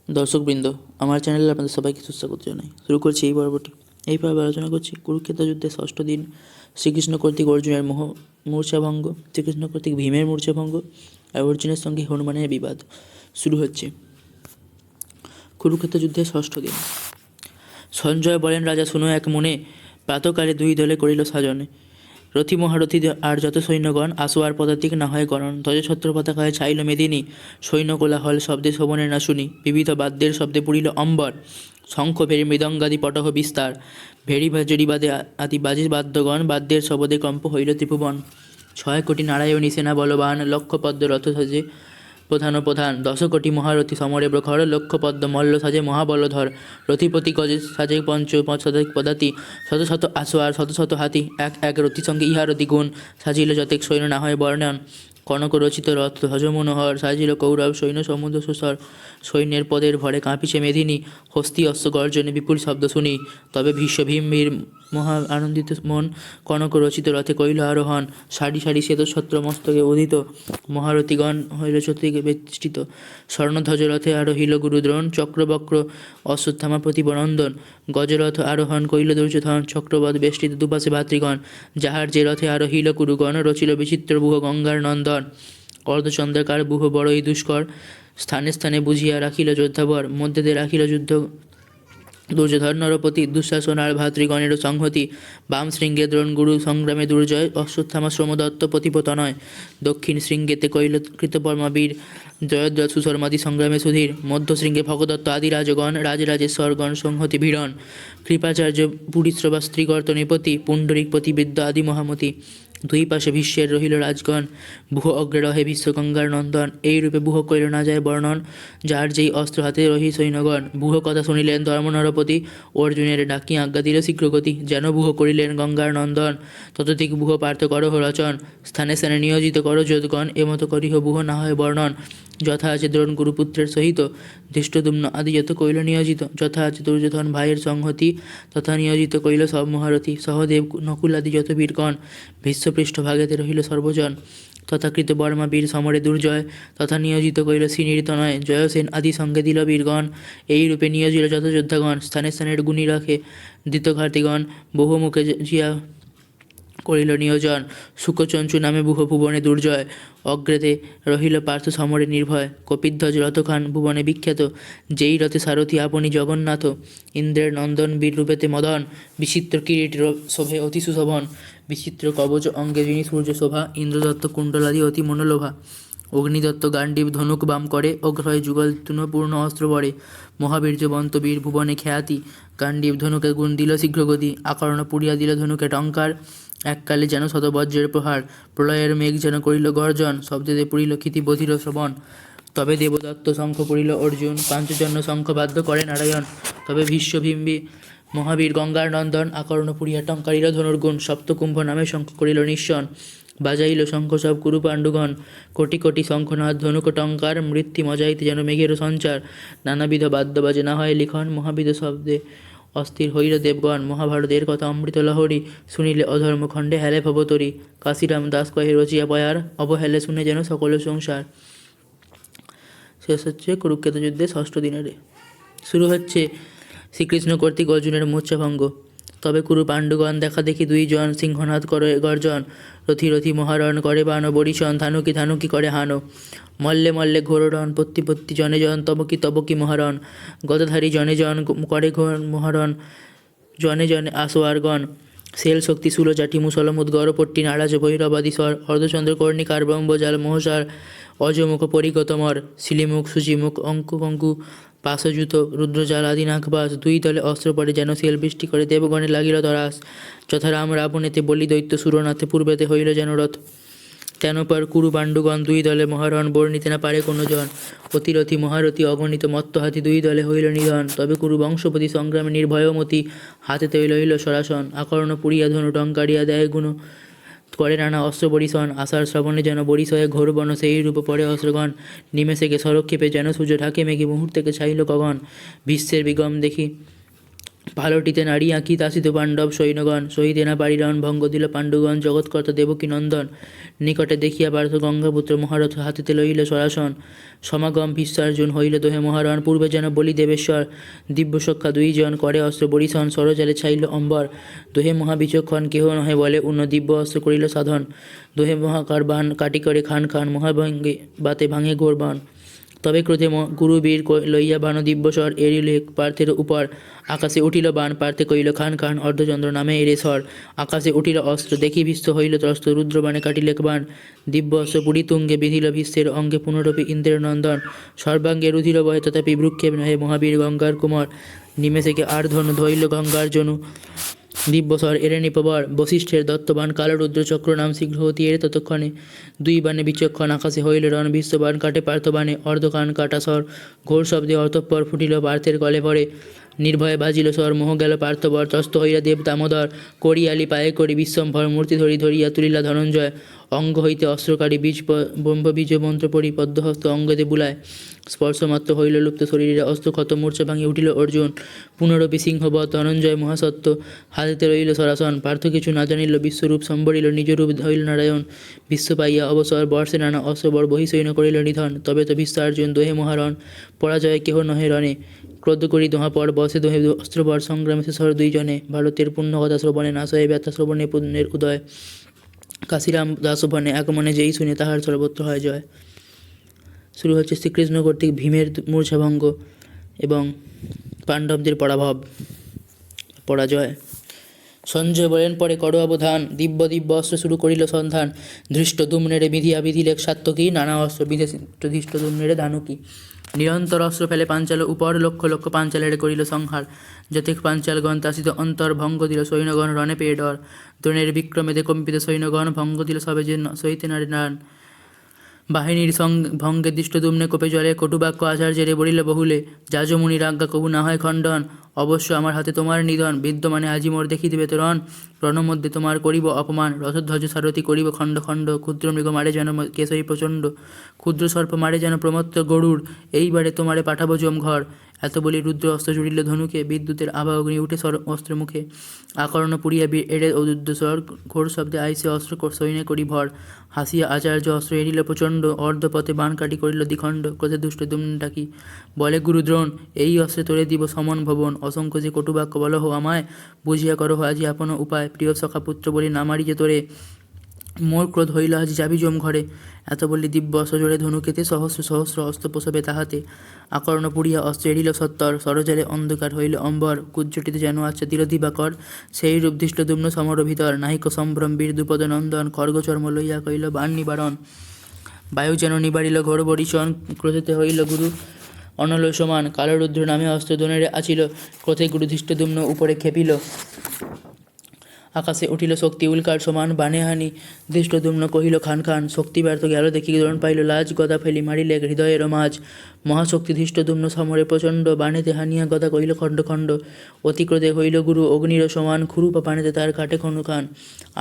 দর্শকবৃন্দ, আমার চ্যানেলে আপনাদের সবাইকে সুস্বাগত জানাই। শুরু করছি এই পর্বটি। এই পর্বে আলোচনা করছি কুরুক্ষেত্র যুদ্ধের ষষ্ঠ দিন, শ্রীকৃষ্ণ কর্তৃক অর্জুনের মূর্ছাভঙ্গ, শ্রীকৃষ্ণ কর্তৃক ভীমের মূর্ছাভঙ্গ আর অর্জুনের সঙ্গে হনুমানের বিবাদ। শুরু হচ্ছে। কুরুক্ষেত্র যুদ্ধের ষষ্ঠ দিন। সঞ্জয় বলেন, রাজা শুনো এক মনে, প্রাতকালে দুই দলে করিল সাজনে। রথী মহারথী আর যত সৈন্যগণ, আসোয়ার পদাতিক না হয় গণন। ধ্বজছত্র পতাকায় ছাইল মেদিনী, সৈন্য কোলাহল শব্দে শোভনে না শুনি। বিবিধ বাদ্যের শব্দে পুরিল অম্বর, শঙ্খ ভেরি মৃদঙ্গাদি পটহ বিস্তার। ভেরি ভাজরি বাদে আদি বাজে বাদ্যগণ, বাদ্যের শবদে কম্প হইল ত্রিভুবন। 6 কোটি নারায়ণী সেনা বলবান, লক্ষ পদ্ম রথ সাজে প্রধান 10 কোটি মহারথী সমরে প্রখর। লক্ষ পদ্ম মল্ল সাজে মহাবলধর। রথিপতি গজে সাজে শতাধিক পদাতি, শত শত আসোয়ার শত শত হাতি। এক এক রথি সঙ্গে ইহার দ্বিগুণ, সাজিল যতেক সৈন্য না হয় বর্ণন। কনক রচিত রথ ধ্বজ মনোহর, সাজিল কৌরব সৈন্য সমুদ্র সুসর। সৈন্যের পদের ভরে কাঁপিছে মেদিনী, হস্তি অশ্ব গর্জনে বিপুল শব্দ শুনি। তবে ভীম বীর মহা আনন্দিত মন, কনক রচিত রথে কইল আরোহণ। সারি সারি শ্বেতছত্র মস্তকে উদিত, মহারথীগণ হইল চতুর্দিকে বেষ্টিত। স্বর্ণধ্বজ রথে আরোহিল গুরুদ্রোণ, চক্রবক্র অশ্বত্থামা প্রতিবনন্দন। গজরথ আরোহণ কইল দুর্যোধন, চক্রবৎ বেষ্টিত দুপাশে ভাতৃগণ। যাহার যে রথে আরোহিল কুরুগণ, রচিল বিচিত্র বুহ গঙ্গার নন্দন। অর্ধচন্দ্রাকার বুহ বড়ই দুষ্কর, স্থানে স্থানে বুঝিয়া রাখিল যোদ্ধাবর। মধ্যে দিয়ে রাখিল যুদ্ধ দুর্যোধন নরপতি, দুঃশাসন আর ভাতৃগণেরও সংহতি। বাম শৃঙ্গে দ্রোণ গুরু সংগ্রামে দুর্জয়, অশ্বত্থামা শ্রমদত্ত পতিপতনয়। দক্ষিণ শৃঙ্গেতে কৈল কৃতপর্মাবীর, জয়দ্রথ সুশর্মাদি সংগ্রামে সুধীর। মধ্য শৃঙ্গে ভগদত্ত আদি রাজগণ, রাজরাজেশ্বরগণ সংহতি ভিড়ন। কৃপাচার্য পুরীশ্রবা স্ত্রীগর্ত নৃপতি, পুণ্ডরিকপতি বিদ্যা আদি মহামতি। দুই পাশে ভীষ্মের রহিল রাজগণ, বুহ অগ্রে রহে ভীষ্ম গঙ্গার নন্দন। এইরূপে বুহ কইল না যায় বর্ণন, যার যেই অস্ত্র হাতে রহি সৈন্যগণ। বুহ কথা শুনিলেন ধর্ম নরপতি, অর্জুনের ডাকি আজ্ঞা দিল শীঘ্রগতি। যেন বুহ করিলেন গঙ্গার নন্দন, ততোধিক বুহ পার্থ করহ রচন। স্থানে স্থানে নিয়োজিত করো যোধগণ, এমতো করিহ বুহ না হয় বর্ণন। যথা আছে দ্রোণ গুরুপুত্রের সহিত, ধৃষ্টদ্যুম্ন আদি যত কইল নিয়োজিত। যথা আছে দুর্যোধন ভাইয়ের সংহতি, তথা নিয়োজিত কইল সব মহারথী। সহদেব নকুল আদি যত বীরগণ, ভীষ্মপৃষ্ঠ ভাগেতে রহিল সর্বজন। তথা কৃতবর্মা বীর সমরে দুর্জয়, তথা নিয়োজিত কইল শ্রীনির্তনয়। জয়সেন আদি সঙ্গে দিল বীরগণ, এই রূপে নিয়োজিল যত যোদ্ধাগণ। স্থানে স্থানে গুণী রাখে ধৃতঘাতিগণ, বহুমুখে জিয়া করিল নিয়োজন। শুকচঞ্চু নামে বুহ ভুবনে দুর্জয়, অগ্রেতে রহিল পার্থ সমরে নির্ভয়। কপিধ্বজ রথখান ভুবনে বিখ্যাত, যেই রথে সারথি আপনি জগন্নাথ। ইন্দ্রের নন্দন বীর রূপেতে মদন, বিচিত্র কিরীট শোভে অতি সুশোভন। বিচিত্র কবচ অঙ্গে যিনি সূর্য শোভা, ইন্দ্রদত্ত কুণ্ডলাদি অতি মনোলোভা। অগ্নিদত্ত গান্ডীব ধনুক বাম করে, অগ্রয় যুগল পূর্ণ অস্ত্র বরে। মহাবীর্যবন্ত বীর ভুবনে খ্যাতি, গান্ডীব ধনুকে গুণ দিল শীঘ্রগতি। আকর্ণ পুড়িয়া দিল ধনুকে টঙ্কার, এককালে যেন শতবজ্রের প্রহার। প্রলয়ের মেঘ যেন করিল গর্জন, শব্দেতে পুরিল ক্ষিতি বধির শ্রবণ। তবে দেবদত্ত শঙ্খ পড়িল অর্জুন, পাঞ্চজন্য শঙ্খ বাদ্য করে নারায়ণ। তবে ভীষ্মভীম্বি মহাবীর গঙ্গার নন্দন, আকর্ণ পুরিয়া টঙ্কারিল ধনুর্গুণ। সপ্তকুম্ভ নামে শঙ্খ করিল নিঃসন, বাজাইল শঙ্খ সব কুরু পাণ্ডুগণ। কোটি কোটি শঙ্খনাদ ধনুক টঙ্কার, মৃত্যু মজাইতে যেন মেঘের সঞ্চার। নানাবিধ বাদ্য বাজে না হয় লিখন, মহাবিধ শব্দে অস্থির হইল দেবগণ। মহাভারতের কথা অমৃত লহরী, শুনিলে অধর্ম খণ্ডে হেলে ভবতরী। কাশিরাম দাস কহে রচিয়া পয়ার, অবহেলে শুনে যেন সকল সংসার। শেষ হচ্ছে কুরুক্ষেত্র যুদ্ধের ষষ্ঠ দিনের। শুরু হচ্ছে শ্রীকৃষ্ণ কর্তৃক অর্জুনের মূর্ছাভঙ্গ। তবে কুরু পাণ্ডুগণ দেখা দেখি দুইজন, সিংহনাদ করে গর্জন। রথি রথি মহারণ করে বান বরিশন, ধানুকি ধানুকি করে হানো। মল্লে মল্লে ঘোররণ, পত্তি পত্তি জনে জন, তবকি তবকি মহারণ। গদাধারী জনে জন করে ঘোর মহারণ, জনে জনে আসোয়ারগণ। সেল শক্তি শূল জাটি মুসলমুদ গরপট্টি নারাজ ভৈরবাদী স্বর। অর্ধচন্দ্র কর্ণিকার ব্রহ্মজাল মোহসার, অজমুখ পরিগতমর। শিলিমুখ সূচিমুখ অঙ্কু কঙ্কু পাশযুত রুদ্রজাল আদি নাগবাস। দুই দলে অস্ত্র পড়ে যেন সেল বৃষ্টি করে, দেবগণে লাগিল তরাস। যথা রাম রাবণেতে বলি দৈত্য সুরনাথে, পূর্বেতে হইল যেন রথ। তেন পর কুরু পাণ্ডুগণ দুই দলে মহারণ, বর্ণিতে না পারে কোনো জন। অতিরথি মহারথী অগণিত মত্ত হাতি, দুই দলে হইল নিধন। তবে কুরু বংশপতি সংগ্রামে নির্ভয়মতি, হাতে তৈল হইল সরাসন। আকর্ণ পুরিয়া ধনু টঙ্কারিয়া দেয় গুণ, করে নানা অস্ত্র বরিশন। আষাঢ় শ্রাবণে যেন বরিশয়ে ঘোর বন, সেই রূপ পড়ে অস্ত্রগণ। নিমেষেকে সরক্ষেপে যেন সূর্য ঢাকে মেঘে, মুহূর্তেকে ছাইল গগন। ভীষ্মের বিগম দেখি ভালোটিতে নারী আঁকি তাসিত পাণ্ডব সৈন্যগণ, সহিতে না পারিরণ ভঙ্গ দিল পাণ্ডুগণ। জগৎকর্তা দেবকী নন্দন নিকটে দেখিয়া পার্থ গঙ্গাপুত্র মহারথ হাতিতে লইল সরাসন। সমাগম ভীষ্মার্জুন হইল দোহে মহারণ, পূর্বে যেন বলি দেবেশ্বর দিব্যসখ্যা দুইজন, করে অস্ত্র বরিশন সরজালে ছাইল অম্বর। দোহে মহাবিচক্ষণ কেহ নহে বলে, অন্য দিব্য অস্ত্র করিল সাধন। দোহে মহাকার বান কাটি করে খান খান, মহাভঙ্গে বাতে ভাঙে গোরবান। তবে ক্রোধে গুরুবীর লইয়া বান দিব্যস্বর, এরিল পার্থের উপর। আকাশে উঠিল বান, পার্থে কইল খান খান, অর্ধচন্দ্র নামে এরে স্বর। আকাশে উঠিল অস্ত্র, দেখি ভীষ্ম হইল ত্রস্ত, রুদ্রবাণে কাটিলেক বান। দিব্য অস্ত্র পুরী তুঙ্গে বিধিল ভীষ্মের অঙ্গে, পুনরপি ইন্দ্রের নন্দন। সর্বাঙ্গে রুধির বয়, তথাপি ভ্রুক্ষেপ নহে, মহাবীর গঙ্গার কুমার। নিমেষেকে আর ধনু ধইল গঙ্গার জনু, দিব্যস্বর এরে নিপবর। বশিষ্ঠের দত্তবান কালরুদ্র চক্র নাম, শীঘ্র অতি এরে ততক্ষণে। দুই বাণে বিচক্ষণ আকাশে হইল রণ, বিশ্ববান কাটে পার্থবাণে অর্ধকান কাটা স্বর। ঘোর শব্দে অতঃপর ফুটিল পার্থের গলে পরে, নির্ভয়ে বাজিল স্বর। মোহ গেল পার্থবর, ত্রস্ত হইয়া দেব দামোদর। করিয়ালি পায়ে করি বিশ্বম্ভর, মূর্তি ধরিয়া তুলিলা ধনঞ্জয়। অঙ্গ হইতে অস্ত্রকারী বীজ ব্রহ্মবীজ মন্ত্র পড়ি, পদ্মহস্ত অঙ্গদে বুলায়। স্পর্শমাত্র হইল লুপ্ত শরীরে, অস্ত্র ক্ষত মূর্ছা ভাঙি উঠিল অর্জুন। পুনরপি সিংহবৎ ধনঞ্জয় মহাসত্ত্ব, হাতিতে রইল সরাসন। পার্থ কিছু না জানিল, বিশ্বরূপ সম্বরিল, নিজরূপ হইল নারায়ণ। বিশ্ব পাইয়া অবসর, বর্ষে নানা অস্ত্রবর বহিসৈন্য করিল নিধন। তবে তো ভীষ্মার্জুন দোহে মহারণ, পরাজয় কেহ নহে রণে। ক্রোধ করি দোহা পর, বসে দোহে অস্ত্রবর, সংগ্রামে শেষর দুইজনে। ভারতের পুণ্যকথা শ্রবণে, নাশয়ে ব্যথা শ্রবণে পুণ্যের উদয়। কাশিরাম দাসভনে আগমনে, যেই শুনে তাহার সর্বত্র হয় জয়। শুরু হচ্ছে শ্রীকৃষ্ণ কর্তৃক ভীমের মূর্ছাভঙ্গ এবং পাণ্ডবদের পরাজয়। সঞ্জয় বলেন পরে করো অবধান, দিব্য দিব্য অস্ত্র শুরু করিল সন্ধান। ধৃষ্টদ্যুম্নেরে বিধিলেখ সাত্যকী, নানা অস্ত্র বিধে ধৃষ্টদ্যুম্নেরে ধানুকী। নিরন্তর অস্ত্র ফেলে পাঞ্চাল উপর, লক্ষ লক্ষ পাঞ্চালের করিল সংহার। যতেক পাঞ্চালগণ তাসিত অন্তর, ভঙ্গ দিল সৈন্যগণ রণে পেয়ে ডর। দ্রোণের বিক্রমেতে কম্পিত সৈন্যগণ, ভঙ্গ দিল সবে যে সহিতে নারে নান। বাহিনীর ভঙ্গে দৃষ্টদ্যুম্নে কোপে জলে, কটুবাক্য আচার্যেরে বলিল বহুলে। যাজমুনির আজ্ঞা কবু না হয় খণ্ডন, অবশ্য আমার হাতে তোমার নিধন। বিদ্যমানে আজি মোর দেখিতে বেতরণ, রণমধ্যে তোমার করিব অপমান। রথধ্বজ সারথি করিব খণ্ড খণ্ড, ক্ষুদ্র মৃগ মারে যেন কেশরী প্রচণ্ড। ক্ষুদ্র সর্প মারে যেন প্রমত্ত গরুড়, এইবারে তোমারে পাঠাবো জমঘর। এত বলি রুদ্র অস্ত্র জুড়িল ধনুকে, বিদ্যুতের আভা অগ্নি উঠে অস্ত্র মুখে। আকর্ণ পুরিয়া এড়ে অদুদ্যস্বর, ঘোর শব্দে আইসে অস্ত্র সৈন্যে করি ভর। হাসিয়া আচার্য অস্ত্র এড়িল প্রচণ্ড, অর্ধপথে বাণ কাটি করিল দ্বিখণ্ড। ক্রোধে দুষ্ট দুম্নে ডাকি বলে গুরু দ্রোণ, এই অস্ত্রে তোরে দিব সমন ভবন। অসংখ্য যে কটুবাক্য বলহ আমায়, বুঝিয়া করহ আজি আপন উপায়। প্রিয় সখা পুত্র বলি না মারি যে তোরে, মোর ক্রোধ হইল আজ যাবি জম ঘরে। এত বলি দিব্য অস্ত্র জোরে ধনুকেতে, সহস্র সহস্র অস্ত্র পোষবে তাহাতে। আকর্ণ পুরিয়া অস্ত্র এড়িল সত্তর, সরজালে অন্ধকার হইল অম্বর। কুজ্জটিতে যেন আচ্ছা দিল দিবাকর, সেই রূপ দৃষ্টদ্যুম্ন সমর ভিতর। নাহিক সম্ভ্রম বীর দ্রুপদ নন্দন, খর্গচর্ম লইয়া কইল বাণ নিবারণ। বায়ু যেন নিবারিল ঘোর বরিশন, ক্রোধেতে হইল গুরু অনল সমান। কালরুদ্র নামে অস্ত্র দ্রোণেরে আচিল, ক্রোধে গুরু ধৃষ্টদ্যুম্ন উপরে খেপিল। আকাশে উঠিল শক্তি উল্কার সমান, বানে হানি ধৃষ্টদ্যুম্ন কহিল খান খান। শক্তি ব্যর্থ গেল দেখি দ্রোণ পাইল লাজ, গদা ফেলি মারিলে হৃদয়ের মাঝ। মহাশক্তি ধৃষ্টদ্যুম্ন সমরে প্রচণ্ড, বানেতে হানিয়া গদা কহিল খণ্ড খণ্ড। অতি ক্রোধে হইল গুরু অগ্নির সমান, খুরুপা বানেতে তার কাটে খনু খান।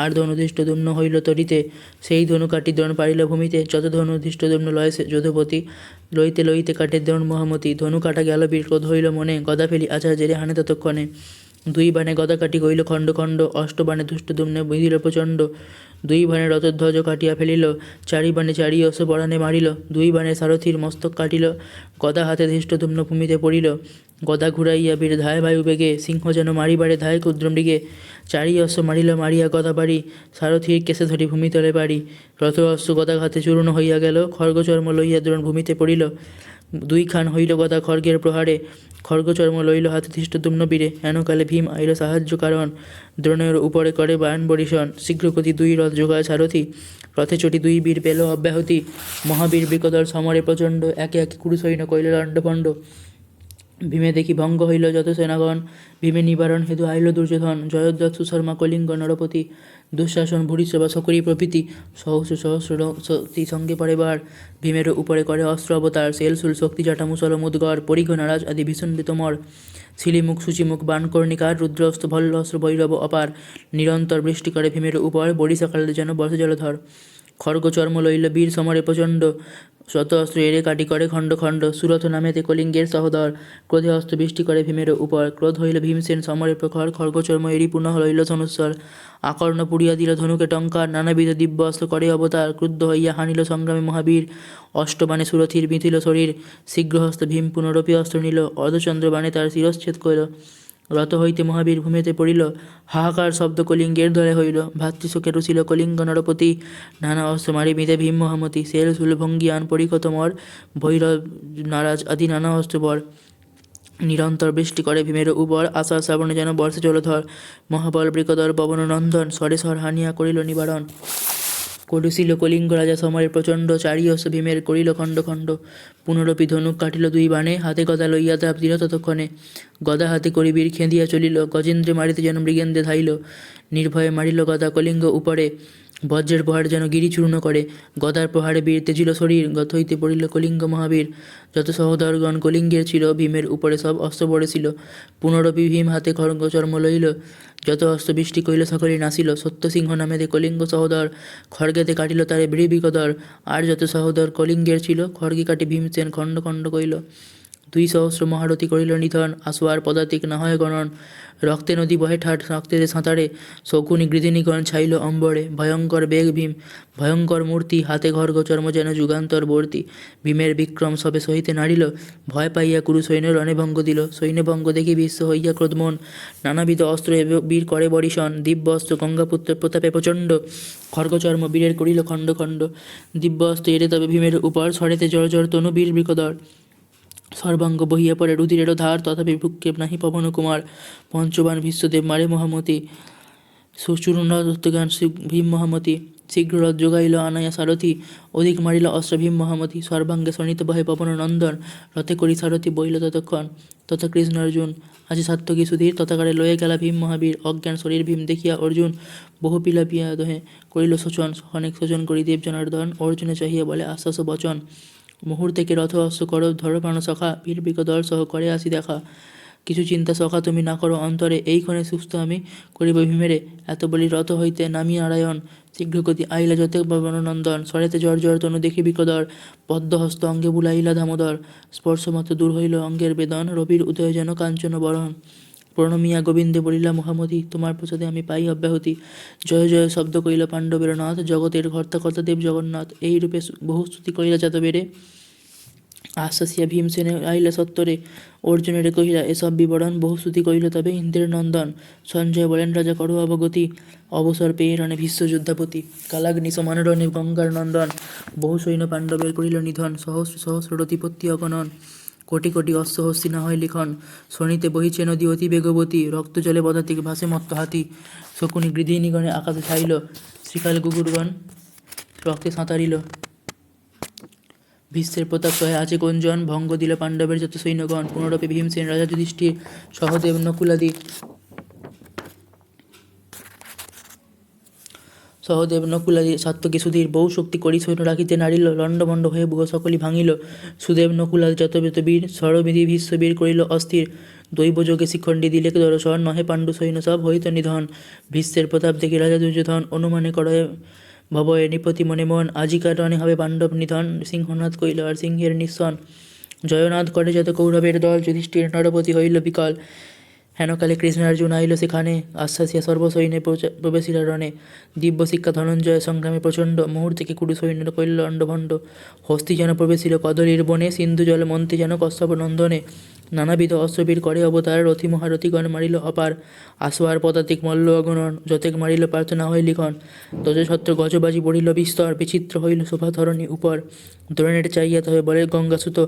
আর ধনু ধৃষ্টদ্যুম্ন হইল তরিতে, সেই ধনু কাটি দ্রোণ পারিল ভূমিতে। যত ধনু ধৃষ্টদ্যুম্ন লয় যোধপতি, লইতে লইতে কাটে দ্রোণ মহামতি। ধনু কাটা গেল বীর, ক্রোধ হইল মনে, গদা ফেলি আচার্যেরে হানে ততক্ষণে। দুই বাণে গদা কাটি হইল খণ্ড খণ্ড, অষ্টবাণে ধৃষ্টদ্যুম্নে বিধিল প্রচণ্ড। দুই বাণে রথধ্বজ কাটিয়া ফেলিল, চারি বাণে চারি অশ্ব পরাণে মারিল। দুই বাণে সারথির মস্তক কাটিল, গদা হাতে ধৃষ্টদ্যুম্ন ভূমিতে পড়িল। গদা ঘুরাইয়া বীর ধায় বায়ু বেগে, সিংহ যেন মারিবারে ধায় ক্ষুদ্র মৃগে। চারি অশ্ব মারিল মারিয়া গদা বাড়ি, সারথির কেশে ধরি ভূমিতলে বাড়ি। রথ অশ্ব গদাঘাতে চূর্ণ হইয়া গেল, খর্গচর্ম লইয়া দ্রোণ ভূমিতে পড়িল। দুই খান হইল গদা খর্গের প্রহারে, খর্গচর্ম লইল হাতে ধৃষ্টদ্যুম্ন বীরে। হেনকালে ভীম আইল সাহায্য কারণ, দ্রোণের উপরে করে বাণ বরিশন। শীঘ্রগতি দুই রথ যোগায় সারথি, রথে চটি দুই বীর পেল অব্যাহতি। মহাবীর বৃকদল সমরে প্রচণ্ড, একে একে কুরু সৈন্য কইল লণ্ডভণ্ড। ভীমে দেখি ভঙ্গ হইল যত সেনাগণ, ভীমে নিবারণ হেতু আইল দুর্যোধন। জয়দ্রথ সুশর্মা কলিঙ্গ নরপতি, দুঃশাসন ভূরিশ্রবা সকরি প্রভৃতি। সহস্র সহস্র শক্তি সঙ্গে পরেবার, ভীমের উপরে করে অস্ত্র অবতার। সেলসুল শক্তি জাটা মুসল মুদগর, পরিঘ নারাজ আদি ভীষণ বিতমর। শিলিমুখ সূচিমুখ বাণকর্ণিকার, রুদ্রস্ত্র ভল্ল অস্ত্র বৈরব অপার। নিরন্তর বৃষ্টি করে ভীমের উপর, বরিশাকালে যেন বর্ষে জলধর। খড়গ চর্ম লইল বীর সমরে প্রচণ্ড, শত অস্ত্র এড়ে কাটি করে খণ্ড খণ্ড। সুরথ নামেতে কলিঙ্গের সহোদর, ক্রোধে অস্ত্র বৃষ্টি করে ভীমের উপর। ক্রোধ হইল ভীমসেন সমরে প্রখর, খড়গচর্ম এরি পুনঃ লইল ধনুস্বর। আকর্ণ পুড়িয়া দিল ধনুকে টঙ্কার, নানাবিধ দিব্য অস্ত্র করে অবতার। ক্রুদ্ধ হইয়া হানিল সংগ্রামে মহাবীর, অষ্টবাণে সুরথির বিঁধিল শরীর। শীঘ্রহস্ত ভীম পুনরপি অস্ত্র নিল, অর্ধচন্দ্র বাণে তার শিরচ্ছেদ করিল। রথ হইতে মহাবীর ভূমিতে পড়িল, হাহাকার শব্দ কলিঙ্গের দলে হইল। ভাতৃশোকে রুচিল কলিঙ্গ নরপতি, নানা অস্ত্র মারি বিঁধে ভীম মহামতি। সেল শুল ভঙ্গিয়ান পরিকত মর, ভৈরব নারাজ আদি নানা অস্ত্র বর। নিরন্তর বৃষ্টি করে ভীমের উপর, আষাঢ় শ্রাবণে যেন বর্ষে জলধর। মহাবল বৃকদর পবন নন্দন, স্বরে স্বর হানিয়া করিল নিবারণ। করিছিল কলিঙ্গ রাজা সমরে প্রচণ্ড, চারিয়স ভীমের করিল খণ্ড খণ্ড। পুনরপি ধনুক কাটিল দুই বাণে, হাতে গদা লইয়া তাপ দিল ততক্ষণে। গদা হাতে করি বীর খেঁদিয়া চলিল, গজেন্দ্রে মারিতে যেন মৃগেন্দ্রে ধাইল। নির্ভয়ে মারিল গদা কলিঙ্গ উপরে, বজ্রের প্রহার যেন গিরি চূর্ণ করে। গদার প্রহারে বীর তেজিল শরীর, গত হইতে পড়িল কলিঙ্গ মহাবীর। যত সহোদরগণ কলিঙ্গের ছিল, ভীমের উপরে সব অস্ত্র পড়েছিল। পুনরপি ভীম হাতে খড়গ চর্ম লইল, যত অস্ত্র বৃষ্টি করিল সকলেই নাসিল। সত্যসিংহ নামেতে কলিঙ্গ সহোদর, খড়গেতে কাটিল তারে বৃবিকদর। আর যত সহোদর কলিঙ্গের ছিল, খড়গে কাটি ভীমসেন খণ্ড খণ্ড করিল। 200 মহারথী করিল নিধন, আসোয়ার পদাতিক না হয় গণন। রক্তে নদী বহে ঠাট রক্তেতে সাঁতারে, শকুনি গৃধিনীগণ ছাইল অম্বরে। ভয়ঙ্কর বেগ ভীম, ভয়ঙ্কর মূর্তি, হাতে খড়গ চর্ম যেন যুগান্তর বর্তি। ভীমের বিক্রম সবে সহিতে নারিল, ভয় পাইয়া কুরু সৈন্য রণে ভঙ্গ দিল। সৈন্যভঙ্গ দেখি বিশ্ব হইয়া ক্রোধমন, নানাবিধ অস্ত্র বীর করে বরিশন। দিব্য অস্ত্র গঙ্গাপুত্র প্রতাপে প্রচণ্ড, খড়গচর্ম বীরের করিল খণ্ড খণ্ড। দিব্য অস্ত্র এড়ে তবে ভীমের উপর, ছড়েতে জর জর তনু বীর বৃকদর। সর্বাঙ্গ বহিয়া পড়ে রুধিরেরও ধার, তথাপি ভ্রুক্ষেপ নাহি পবন কুমার। পঞ্চবান ভীষ্মদেব মারে মহামতি, সুচূর্ণগান ভীম মহামতি। শীঘ্র রথ যোগাইল আনায়া সারথি, অধিক মারিল অস্ত্র ভীম মহামতি। সর্বাঙ্গে শোণিত বহে পবন নন্দন, রথে করি সারথি বইল ততক্ষণ। তথা কৃষ্ণ অর্জুন আছে সাত্যকী সুধীর, তথাকারে লয়ে গেলা ভীম মহাবীর। অজ্ঞান শরীর ভীম দেখিয়া অর্জুন, বহু পিলাপিয়া দহে করিল শোচন। অনেক শোচন করি দেব জনার্দন, অর্জুনে চাহিয়া বলে আশ্বাস বচন। মুহূর্তেকে রথ অস্ত্র করো ধরো প্রাণ সখা, বীর বিকদর সহ করে আসি দেখা। কিছু চিন্তা সখা তুমি না করো অন্তরে, এইক্ষণে সুস্থ আমি করিব ভীমেরে। এত বলি রথ হইতে নামি নারায়ণ, শীঘ্রগতি আইলা যতে বননন্দন। স্বরেতে জর জর তনু দেখি বিকদর, পদ্মহস্ত অঙ্গে বুলাইলা দামোদর। স্পর্শমাত্র দূর হইল অঙ্গের বেদন, রবির উদয় যেন কাঞ্চন বরণ। প্রণমিয়া গোবিন্দে বলিলা মহামতি, তোমার প্রসাদে আমি পাই অব্যাহতি। জয় জয় শব্দ করিল পাণ্ডবের নাথ, জগতের কর্তা কর্তা দেব জগন্নাথ। এই রূপে বহু স্তুতি করিলা যাদবেরে, আশ্বাসিয়া ভীমসেনে আইলা সত্তরে। অর্জুনেরে কহিলা এসব বিবরণ, বহু স্তুতি করিল তবে ইন্দ্রের নন্দন। সঞ্জয় বলেন রাজা করো অবগতি, অবসর পেয়ে রণে ভীষ্ম যোদ্ধাপতি। কালাগ্নি সমান রণে গঙ্গার নন্দন, বহু সৈন্য পাণ্ডবের করিল নিধন। সহস্র সহস্র রতিপত্তি অগণন, কোটি কোটি অশ্ব হস্তি না হয় লিখন। শোণিতে বহিছে নদী অতি বেগবতী, রক্ত জলে পদাতিক ভাসে মত্ত হাতি। শকুনি গৃধিনীগণে আকাশে ছাইল, শ্রীকাল গুগুরগণ রক্তে সাঁতারিল। ভীষ্মের প্রতাপ সহে আছে কোনজন, ভঙ্গ দিল পাণ্ডবের যত সৈন্যগণ। পুনরপি ভীমসেন রাজা যুধিষ্ঠির, সহদেব নকুলাদি সাত্যকী সুধীর। বহু শক্তি করি সৈন্য রাখিতে নারিল, লণ্ডভণ্ড হয়ে বুহ সকলই ভাঙিল। সুদেব নকুলাদি যত বেত বীর, ষড়বিধি ভীষ্মবীর করিল অস্থির। দৈবযোগে শিখণ্ডী দিলে দর্শন, নহে পাণ্ডু সৈন্য সব হইত নিধন। ভীষ্মের প্রতাপ দেখি রাজা দুর্যোধন, অনুমানে করয়ে ভবয়ে নিপতি মনে মন। আজিকার রণে হবে পাণ্ডব নিধন, সিংহনাদ কইল আর সিংহের নিঃসন। জয়নাদ করে যত কৌরবের দল, যুধিষ্ঠির নরপতি হইল বিকল। হেনকালে কৃষ্ণার্জুন আইল সেখানে, আশ্বাসিয়া সর্বসৈন্যে প্রবেশিলা রণে। দিব্য শিক্ষা ধনঞ্জয় সংগ্রামে প্রচণ্ড, মুহূর্তেকে কুরু সৈন্য কইল লণ্ডভণ্ড। হস্তি যেন প্রবেশিল কদলীর বনে, সিন্ধু জল মন্ত্রী যেন কশ্যপ নন্দনে। নানাবিধ অস্ত্রবীর করে অবতার, রথি মহারথীগণ মারিল অপার। আসোয়ার পদাতিক মল্ল অগণন, যতেক মারিল পার্থ না হয় লিখন। ধ্বজছত্র গজবাজি পড়িল বিস্তর, বিচিত্র হইল শোভা ধরণী উপর। দ্রোণের চাইয়া তবে বলে গঙ্গাসুত,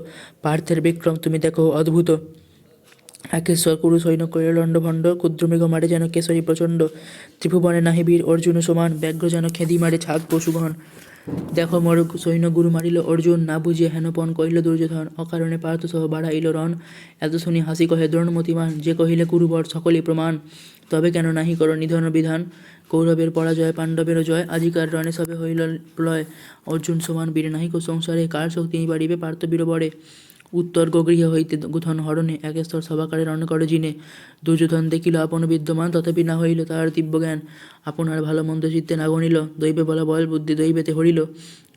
পার্থের বিক্রম তুমি দেখো অদ্ভুত। একেশ্বর কুরু সৈন্য করিল লণ্ডভণ্ড, ক্ষুদ্রমৃগ মারে যেন কেশরী প্রচণ্ড। ত্রিভুবনে নাহি বীর অর্জুন সমান, ব্যাঘ্র যেন খেদি মারে ছাগ পশুগণ। দেখো মর সৈন্য গুরু মারিল অর্জুন, না বুঝিয়া হেনপন করিল দুর্যোধন। অকারণে পার্থ সহ বাড়াইল রণ, এত শুনি হাসি কহে দ্রোণমতিমান। যে কহিলে কুরুবর সকলই প্রমাণ, তবে কেন নাহি কর নিধন বিধান। কৌরবের পরাজয় পাণ্ডবেরও জয়, আজিকার রণে সবে হইল প্রলয়। অর্জুন সমান বীর নাহিক সংসারে, কার শক্তি বাড়িবে পার্থ বীরবরে। উত্তর গগৃহ হইতে গুথন হরণে এক স্তর সভাকারে রণ করে জিনে। দুর্যোধন দেখিল আপন বিদ্যমান, তথাপি না হইল তাহার দিব্য জ্ঞান। আপনার ভালো মন্দ চিত্তে না গণিল, দৈবে বলা বল বুদ্ধি দৈবেতে হরিল।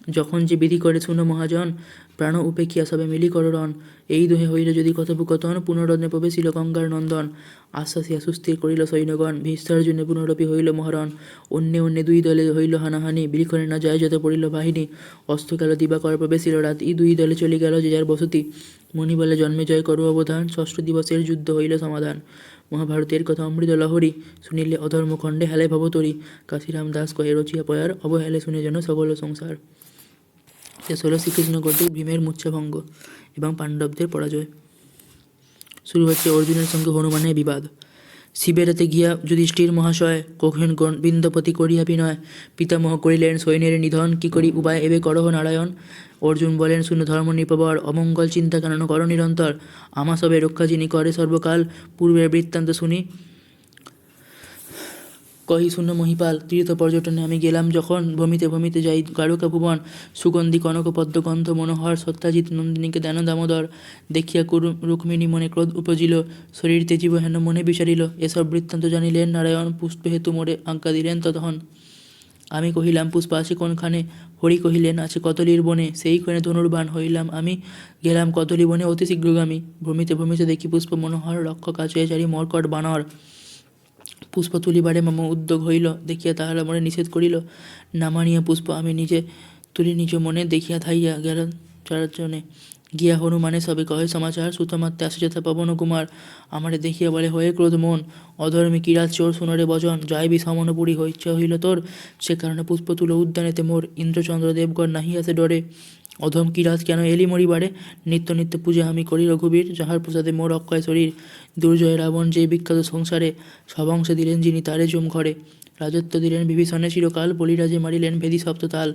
যখন যে বিধি করে শুনো মহাজন, প্রাণ উপেক্ষিয়া সবে মিলি কর রণ। এই দোহে হইল যদি কথোপকথন, পুনরদ্নে প্রবেশিল গঙ্গার নন্দন। আশ্বাসিয়া সুস্থির করিল সৈন্যগণ, ভীষ্মার্জুনে পুনরপি হইল মহারণ। অন্যে অন্যে দুই দলে হইল হানাহানি, বিলিখনে না যায় যত পড়িল বাহিনী। অস্ত গেল দিবাকর প্রবেশিল রাতি, দুই দলে চলে গেল যে যার বসতি। মণি বলে জন্মে জয় করু অবধান, ষষ্ঠ দিবসের যুদ্ধ হইল সমাধান। মহাভারতের কথা অমৃত লহরী, শুনিলে অধর্ম খণ্ডে হেলে ভবতরী। কাশীরাম দাস কহে রচিয়া পয়ার, অবহেলে শুনে যেন সকল সংসার। শেষ হল শ্রীকৃষ্ণ কর্তৃক ভীমের মূর্ছাভঙ্গ এবং পাণ্ডবদের পরাজয়। শুরু হচ্ছে অর্জুনের সঙ্গে হনুমানের বিবাদ। শিবের রাতে গিয়া যুধিষ্ঠির মহাশয় কহিলেন বৃন্দপতি করিয়া বিনয়। পিতামহ করিলেন সৈন্যের নিধন, কি করি উপায় এবে করহ নারায়ণ। অর্জুন বলেন শুনো ধর্ম নিপবর, অমঙ্গল চিন্তা কেন কর নিরন্তর। আমা সবে রক্ষা যিনি করে সর্বকাল, পূর্বের বৃত্তান্ত শুনি কহি শূন্য মহিপাল। তীর্থ পর্যটনে আমি গেলাম যখন, ভূমিতে ভূমিতে যাই দ্বারকা ভুবন। সুগন্ধি কনক পদ্ম গন্ধ মনোহর, সত্যাজিৎ নন্দিনীকে দেন দামোদর। দেখিয়া রুক্মিণী মনে ক্রোধ উপজিল, শরীর তেজিব হেন মনে বিচারিল। এসব বৃত্তান্ত জানিলেন নারায়ণ, পুষ্প হেতু মোরে আজ্ঞা দিলেন ততক্ষণ। আমি কহিলাম পুষ্প আছে কোনখানে, হরি কহিলেন আছে কদলীর বনে। সেইখানে ধনুর্বাণ হইলাম আমি, গেলাম কদলী বনে অতি শীঘ্রগামী। ভূমিতে ভূমিতে দেখি পুষ্প মনোহর, রক্ষক আছে চারি মর্কট বানর। পুষ্প তুলিবারে মম উদ্যোগ হইল, দেখিয়া তাহারা মনে নিষেধ করিল। নামানিয়া পুষ্প আমি নিজে তুলি নিজ মনে, দেখিয়া থাইয়া গেল চারজনে। গিয়া হনুমানে সবে কহে সমাচার, সুতমাত্রে আসে যথা পবন কুমার। আমারে দেখিয়া বলে হয়ে ক্রোধ মন, অধর্মী কিরাত চোর শুনরে বচন। যাইবি সমনপুরী ইচ্ছা হইল তোর, সে কারণে পুষ্প তুলো উদ্যানেতে মোর। ইন্দ্রচন্দ্র দেবগণ নাহি আসে ডরে, অধম কিরাত কেন এলি মরিবারে। নিত্য নিত্য পূজা আমি করি রঘুবীর, যাহার প্রসাদে মোর অক্ষয় শরীর। দুর্জয় রাবণ যে বিখ্যাত সংসারে, সবংশে দিলেন যিনি তারে জম ঘরে। রাজত্ব দিলেন বিভীষণে চিরকাল, বলিরাজে মারিলেন ভেদি সপ্ততাল।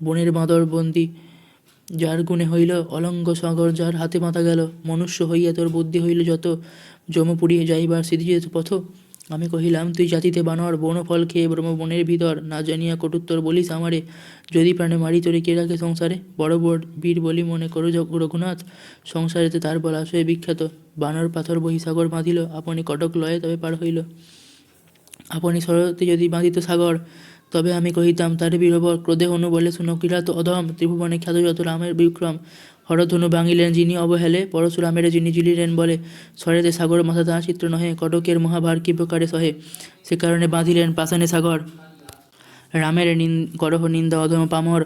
বনের বাঁদর বন্দি যার গুণে হইল, অলঙ্গ সাগর যার হাতে মাথা গেল। মনুষ্য হইয়া তোর বুদ্ধি হইল যত, যমপুরী যাইবার সিদ্ধিত পথ। আমি কহিলাম তুই জাতিতে বানর, বনফল খেয়ে ব্রহ্ম বনের ভিতর। না জানিয়া কটুত্তর বলিস আমারে, যদি প্রাণে মারি তোরে কে রাখে সংসারে। বড় বড় বীর বলি মনে করো রঘুনাথ, সংসারেতে তার বল আশয়ে বিখ্যাত। বানর পাথর বহি সাগর বাঁধিল, আপনি কটক লয়ে তবে পার হইল। আপনি সরতে যদি বাঁধিত সাগর, তবে আমি কহিতাম তারে বীরবর। ক্রোধে হনু বলে শুনো কিরাত অধম, ত্রিভুবনে খ্যাত যত রামের বিক্রম। হরধনু ভাঙিলেন যিনি অবহেলে, পরশুরামের যিনি জিলিলেন বলে। সরেতে সাগর মাথা তাহা চিত্র নহে, কটকের মহাভার কি প্রকারে সহে। সে কারণে বাঁধিলেন পাষাণে সাগর, রামের করহ নিন্দা অধম পামর।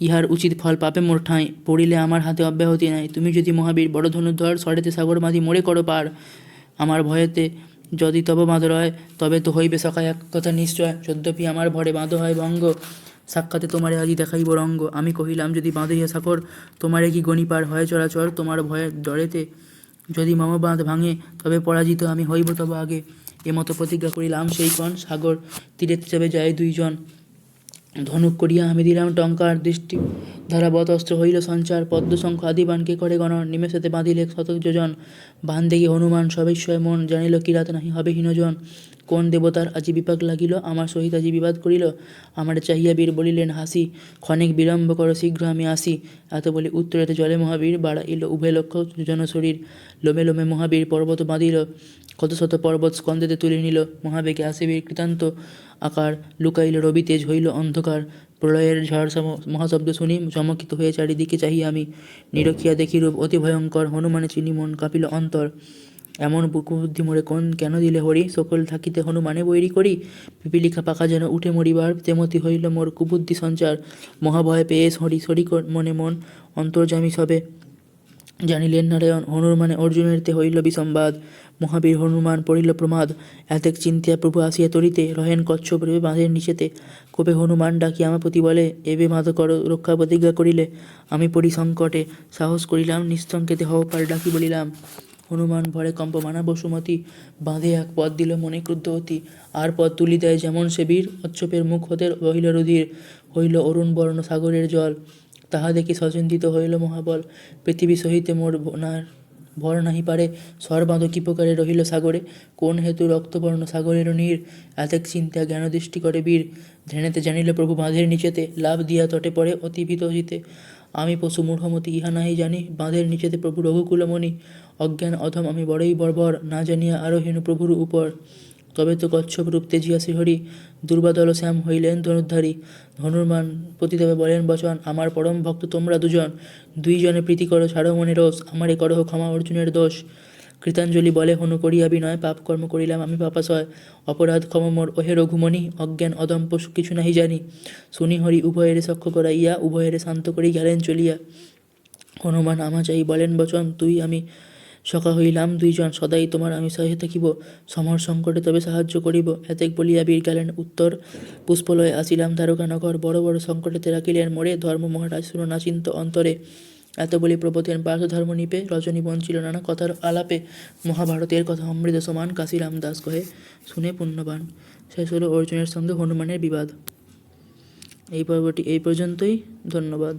ইহার উচিত ফল পাপে মোর ঠাঁই, পড়িলে আমার হাতে অব্যাহতি নাই। তুমি যদি মহাবীর বড় ধনুর্ধর, সরেতে সাগর বাঁধি মোরে করো পার। আমার ভয়েতে যদি তব বাঁধ রয়, তবে তো হইবে সকায় এক কথা নিশ্চয়। যদ্যপি আমার ভরে বাঁধ হয় ভঙ্গ, সাক্ষাতে তোমারে আজি দেখাইব রঙ্গ। আমি কহিলাম যদি বাঁধিয়া সাগর, তোমারে কি গণিপার হয় চরাচর। তোমার ভয়ের ডরেতে যদি মম বাঁধ ভাঙে, তবে পরাজিত আমি হইব তব আগে। এমতো প্রতিজ্ঞা করিলাম সেই ক্ষণ, সাগর তীরেতে যাবে যায় দুইজন। ধনুক করিয়া আমি দিলাম টঙ্কার, দৃষ্টি ধারাবৎ অস্ত্র হইল সঞ্চার। পদ্মশঙ্খ আদি বাণকে করে গণন, নিমেষেতে বাঁধিলে শতক যোজন। বান দেখি হনুমান সবিস্ময় মন, জানিল কিরাত নাহি হবে হীনজন। কোন দেবতার আজি বিপাক লাগিল, আমার সহিত আজি বিবাদ করিল। আমারে চাহিয়া বীর বলিলেন হাসি, ক্ষণিক বিলম্ব কর শীঘ্র আমি আসি। এত বলি উত্তরেতে জলে মহাবীর, বাড়াইল উভয় লক্ষ জন শরীর। লোমে লোমে মহাবীর পর্বত বাঁধিল, কত শত পর্বত স্কন্ধেতে তুলে নিল। মহাবেগে আসে বীর কৃতান্ত আকার, লুকাইল রবি তেজ হইল অন্ধকার। প্রলয়ের ঝড় মহাশব্দ শুনি, চমকিত হয়ে চারিদিকে চাহি আমি। নিরখিয়া দেখি রূপ অতি ভয়ঙ্কর, হনুমানে চিনি মন কাঁপিল অন্তর। এমন কুবুদ্ধি মোরে কেন দিলে হরি, সকল থাকিতে হনুমানে বৈরি করি। পিপিলিকা পাখা যেন উঠে মরিবার, তেমতি হইল মোর কুবুদ্ধি সঞ্চার। মহাভয় পেয়ে হরি সরি মনে মন, অন্তর্যামী সবে জানিলেন নারায়ণ। হনুমানে অর্জুনের তে হইল বিসম্বাদ, মহাবীর হনুমান পড়িল প্রমাদ। এতেক চিন্তিয়া প্রভু আসিয়া তরিতে, রহেন কচ্ছপ রেবে বাঁধের নিচেতে। কবে হনুমান ডাকি আমার প্রতি বলে, এবে বাঁধ কর রক্ষা প্রতিজ্ঞা করিলে। আমি পড়ি সংকটে, সাহস করিলাম নিস্তঙ্কেতে হও পার ডাকি বলিলাম। হনুমান ভরে কম্পমানা বসুমতী, বাঁধে এক পদ দিল মনে ক্রুদ্ধ অতি। আর পদ তুলি দেয় যেমন সে বীর, কচ্ছপের মুখ হতে বহিল রুধির। হইল অরুণ বর্ণ সাগরের জল, তাহা দেখি সচিন্তিত হইল মহাবল। পৃথিবী সহিতে মোর ভর নাহি পারে, সর্বাধ কি প্রকারে রহিল সাগরে। কোন হেতু রক্তবর্ণ সাগরের নীর, এতেক চিন্তা জ্ঞান দৃষ্টি করে বীর। ধ্যানেতে জানিল প্রভু বাঁধের নিচেতে, লাভ দিয়া তটে পড়ে অতি ভীত জিতে। আমি পশু মূঢ়মতি ইহা নাহি জানি, বাঁধের নিচেতে প্রভু রঘুকুলমণি। অজ্ঞান অধম আমি বড়ই বর্বর, না জানিয়া আরোহীন প্রভুর উপর। তবে তো কচ্ছপ রূপ তেজিয়া শ্রীহরি, দুর্বাদল শ্যাম হইলেন ধনুর্ধারী। হনুমান পতিদেবে বলেন বচন, আমার পরম ভক্ত তোমরা দুজন। দুইজনে প্রীতি করো ছাড়ো মনে রোষ, আমারে করহ ক্ষমা অর্জুনের দোষ। কৃতাঞ্জলি বলে হনু করিয়া বিনয়, পাপ কর্ম করিলাম আমি পাপাশয়। অপরাধ ক্ষম মোর ওহে রঘুমণি, অজ্ঞান অদম পশু কিছু নাহি জানি। শুনি হরি উভয়েরে সখ্য করাইয়া, উভয়েরে শান্ত করি গেলেন চলিয়া। হনুমান আমা চাই বলেন বচন, তুই আমি সখা হইলাম দুইজন, সদাই তোমার আমি সহে থাকিব। সমর সংকটে তবে সাহায্য করিব। এতেক বলিয়া বীর গেলেন উত্তর, পুষ্পলয়ে আসিলাম দ্বারকানগর। বড় বড় সংকটেতে রাখিলেন মোরে, ধর্ম মহারাজ শুনো না চিন্ত অন্তরে। এত বলি প্রবোধেন পার্থ ধর্ম নিপে, রজনী বঞ্চিল নানা কথার আলাপে। মহাভারতের কথা অমৃত সমান, কাশিরাম দাস কহে শুনে পুণ্যবান। শেষ হলো অর্জুনের সঙ্গে হনুমানের বিবাদ। এই পর্বটি এই পর্যন্তই। ধন্যবাদ।